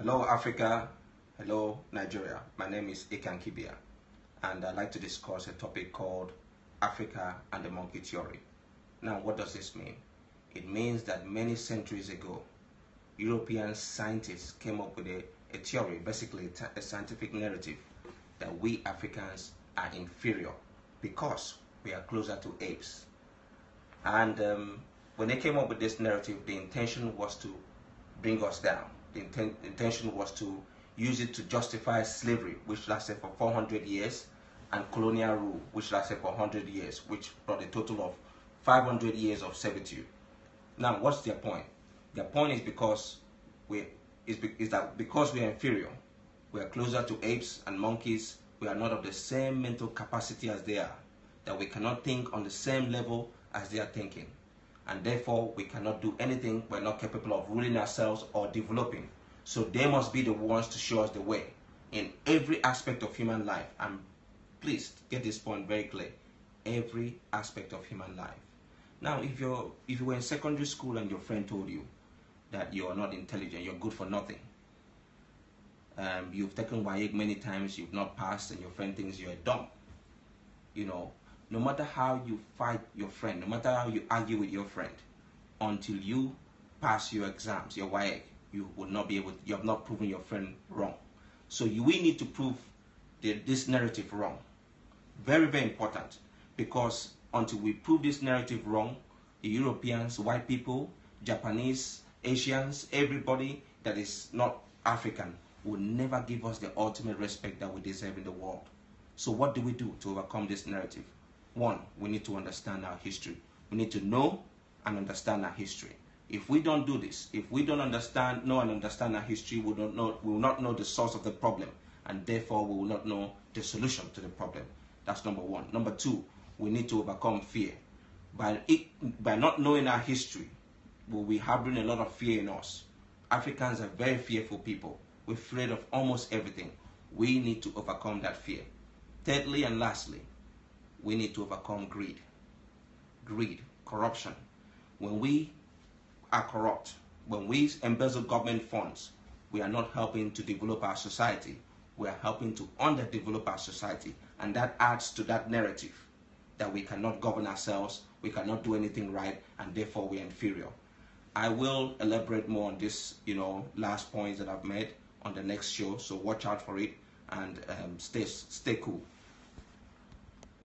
Hello Africa, hello Nigeria. My name is Ikan Kibia and I'd like to discuss a topic called Africa and the Monkey Theory. Now what does this mean? It means that many centuries ago, European scientists came up with a theory, basically a scientific narrative, that we Africans are inferior because we are closer to apes. And when they came up with this narrative, the intention was to bring us down. The intention was to use it to justify slavery, which lasted for 400 years, and colonial rule, which lasted for 100 years, which brought a total of 500 years of servitude. Now, what's their point? Their point is because we are inferior, we are closer to apes and monkeys, we are not of the same mental capacity as they are, that we cannot think on the same level as they are thinking, and therefore we cannot do anything. We're not capable of ruling ourselves or developing. So they must be the ones to show us the way in every aspect of human life. And please get this point very clear: every aspect of human life. Now, if you were in secondary school and your friend told you that you are not intelligent, you're good for nothing, you've taken WAEC many times, you've not passed, and your friend thinks you're dumb, no matter how you fight your friend, no matter how you argue with your friend, until you pass your exams, your WAEC, you will not be able to, you have not proven your friend wrong. So we need to prove this narrative wrong. Very, very important, because until we prove this narrative wrong, the Europeans, white people, Japanese, Asians, everybody that is not African will never give us the ultimate respect that we deserve in the world. So what do we do to overcome this narrative? One, we need to understand our history. We need to know and understand our history. If we don't do this, if we don't know and understand our history, we will not know the source of the problem, and therefore we will not know the solution to the problem. That's number one. Number two, we need to overcome fear. By not knowing our history, we'll be harboring a lot of fear in us. Africans are very fearful people. We're afraid of almost everything. We need to overcome that fear. Thirdly and lastly, we need to overcome greed. Greed, corruption. When we are corrupt, when we embezzle government funds, we are not helping to develop our society. We are helping to underdevelop our society. And that adds to that narrative that we cannot govern ourselves, we cannot do anything right, and therefore we are inferior. I will elaborate more on this, last points that I've made on the next show. So watch out for it and stay cool.